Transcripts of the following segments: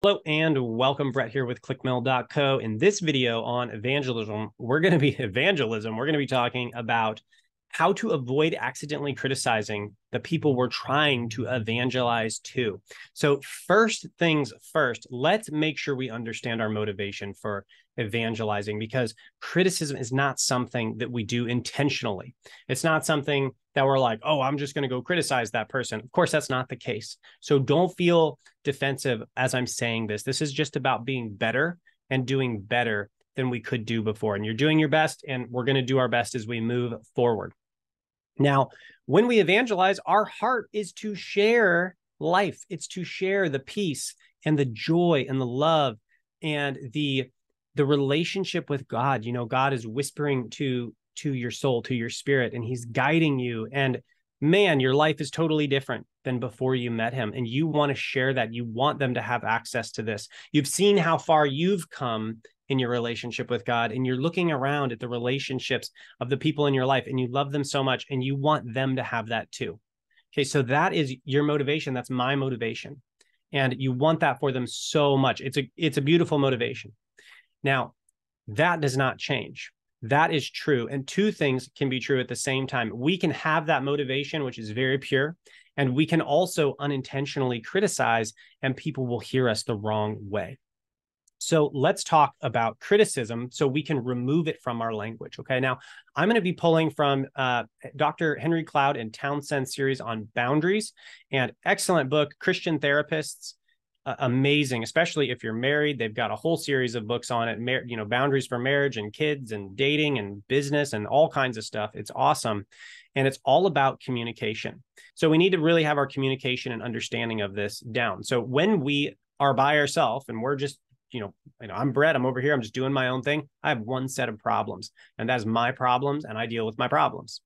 Hello and welcome. Brett here with clickmill.co. In this video on evangelism, we're going to be talking about how to avoid accidentally criticizing the people we're trying to evangelize to. So first things first, let's make sure we understand our motivation for evangelizing, because criticism is not something that we do intentionally. It's not something that we're like, oh, I'm just going to go criticize that person. Of course, that's not the case. So don't feel defensive as I'm saying this. This is just about being better and doing better than we could do before. And you're doing your best, and we're going to do our best as we move forward. Now, when we evangelize, our heart is to share life. It's to share the peace and the joy and the love and the relationship with God. You know, God is whispering to your soul, to your spirit, and he's guiding you. And man, your life is totally different than before you met him. And you want to share that. You want them to have access to this. You've seen how far you've come in your relationship with God, and you're looking around at the relationships of the people in your life, and you love them so much, and you want them to have that too. Okay, so that is your motivation. That's my motivation. And you want that for them so much. It's a beautiful motivation. Now, that does not change. That is true. And two things can be true at the same time. We can have that motivation, which is very pure, and we can also unintentionally criticize, and people will hear us the wrong way. So let's talk about criticism so we can remove it from our language. Okay, now I'm going to be pulling from Dr. Henry Cloud and Townsend's series on boundaries, and excellent book, Christian Therapists. Amazing, especially if you're married. They've got a whole series of books on it, boundaries for marriage and kids and dating and business and all kinds of stuff. It's awesome. And it's all about communication. So we need to really have our communication and understanding of this down. So when we are by ourselves and we're just, I'm Brett, I'm over here, I'm just doing my own thing, I have one set of problems, and that's my problems, and I deal with my problems.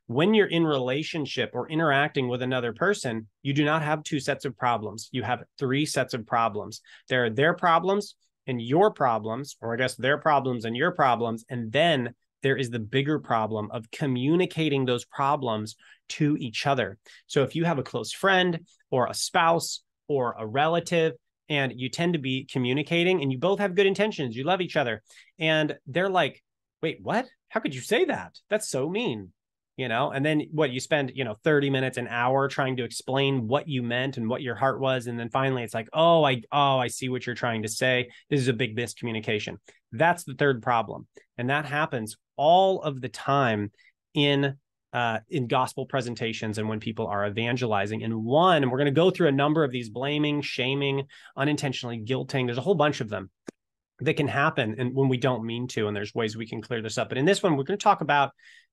When you're in relationship or interacting with another person, you do not have two sets of problems. You have three sets of problems. There are their problems and your problems, or I guess their problems and your problems. And then there is the bigger problem of communicating those problems to each other. So if you have a close friend or a spouse or a relative, and you tend to be communicating and you both have good intentions, you love each other, and they're like, wait, what? How could you say that? That's so mean. And then you spend, 30 minutes, an hour trying to explain what you meant and what your heart was. And then finally it's like, I see what you're trying to say. This is a big miscommunication. That's the third problem. And that happens all of the time in gospel presentations and when people are evangelizing. And we're going to go through a number of these: blaming, shaming, unintentionally guilting. There's a whole bunch of them that can happen, and when we don't mean to, and there's ways we can clear this up. But in this one, we're going to talk about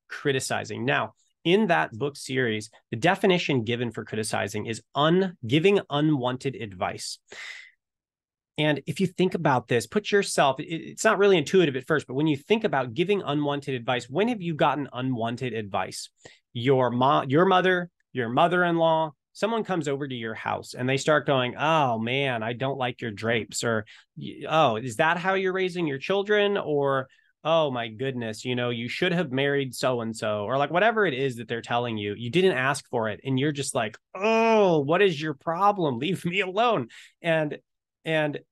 criticizing. Now, in that book series, the definition given for criticizing is giving unwanted advice. And if you think about this, put yourself, it's not really intuitive at first, but when you think about giving unwanted advice, when have you gotten unwanted advice? Your mother, your mother-in-law, someone comes over to your house and they start going, oh man, I don't like your drapes. Or, oh, is that how you're raising your children? Or, oh my goodness, you should have married so-and-so, or like whatever it is that they're telling you, you didn't ask for it. And you're just like, oh, what is your problem? Leave me alone. And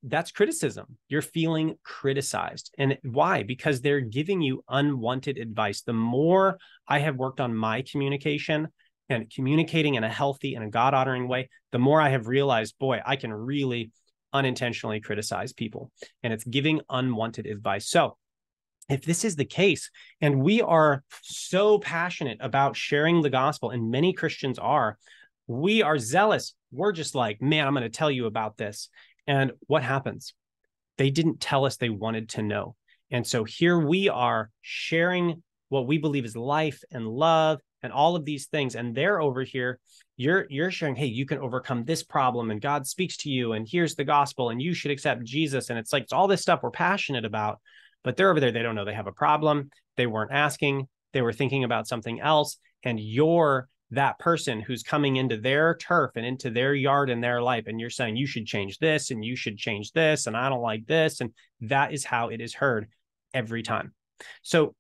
that's criticism. You're feeling criticized. And why? Because they're giving you unwanted advice. The more I have worked on my communication and communicating in a healthy and a God-honoring way, the more I have realized, boy, I can really unintentionally criticize people. And it's giving unwanted advice. So if this is the case, and we are so passionate about sharing the gospel, and many Christians are, we are zealous. We're just like, man, I'm going to tell you about this. And what happens? They didn't tell us they wanted to know. And so here we are sharing what we believe is life and love and all of these things. And they're over here, you're sharing, hey, you can overcome this problem, and God speaks to you, and here's the gospel, and you should accept Jesus. And it's like, it's all this stuff we're passionate about, but they're over there. They don't know they have a problem. They weren't asking. They were thinking about something else. And you're that person who's coming into their turf and into their yard and their life, and you're saying you should change this and you should change this, and I don't like this. And that is how it is heard every time. So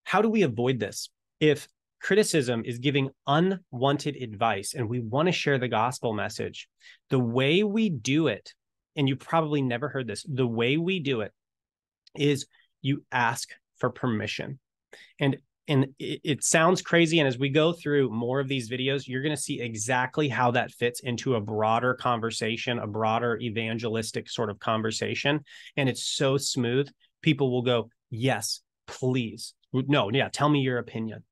how do we avoid this? If criticism is giving unwanted advice and we want to share the gospel message, the way we do it and you probably never heard this, the way we do it is you ask for permission. And it sounds crazy. And as we go through more of these videos, you're going to see exactly how that fits into a broader conversation, a broader evangelistic sort of conversation. And it's so smooth. People will go, yes, please. No, yeah, tell me your opinion.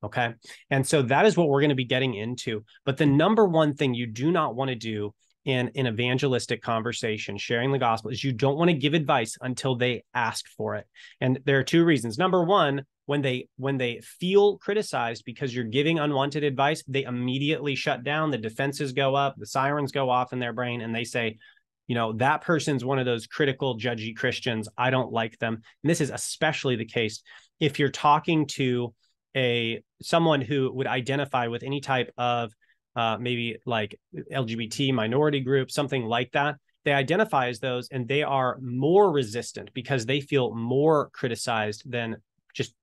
Okay. And so that is what we're going to be getting into. But the number one thing you do not want to do in an evangelistic conversation, sharing the gospel, is you don't want to give advice until they ask for it. And there are two reasons. Number one, when they feel criticized because you're giving unwanted advice, they immediately shut down. The defenses go up, the sirens go off in their brain, and they say, that person's one of those critical, judgy Christians. I don't like them. And this is especially the case if you're talking to someone who would identify with any type of maybe like LGBT minority group, something like that. They identify as those, and they are more resistant because they feel more criticized than just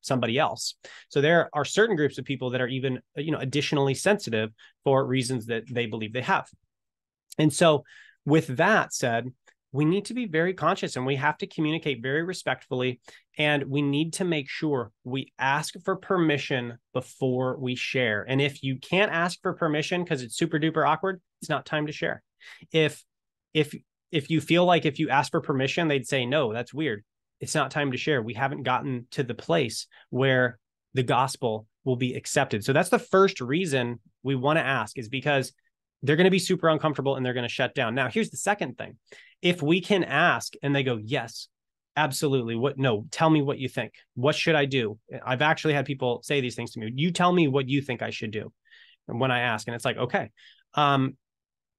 somebody else. So there are certain groups of people that are even additionally sensitive for reasons that they believe they have. And so with that said, we need to be very conscious, and we have to communicate very respectfully, and we need to make sure we ask for permission before we share. And if you can't ask for permission because it's super duper awkward, it's not time to share. If you feel like if you ask for permission, they'd say, no, that's weird, it's not time to share. We haven't gotten to the place where the gospel will be accepted. So that's the first reason we want to ask, is because they're going to be super uncomfortable and they're going to shut down. Now, here's the second thing. If we can ask and they go, yes, absolutely. No, tell me what you think. What should I do? I've actually had people say these things to me. You tell me what you think I should do. And when I ask, and it's like, okay,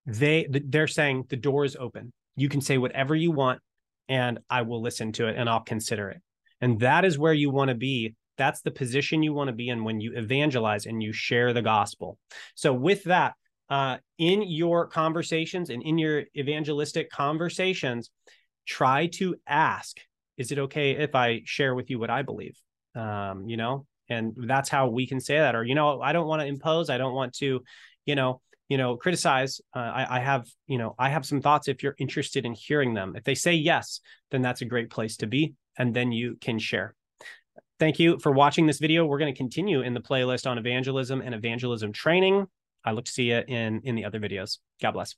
they're saying the door is open. You can say whatever you want and I will listen to it and I'll consider it. And that is where you want to be. That's the position you want to be in when you evangelize and you share the gospel. So with that, in your conversations and in your evangelistic conversations, try to ask, is it okay if I share with you what I believe? And that's how we can say that. Or, I don't want to impose. I don't want to, criticize. I have some thoughts if you're interested in hearing them. If they say yes, then that's a great place to be. And then you can share. Thank you for watching this video. We're going to continue in the playlist on evangelism and evangelism training. I look to see you in the other videos. God bless.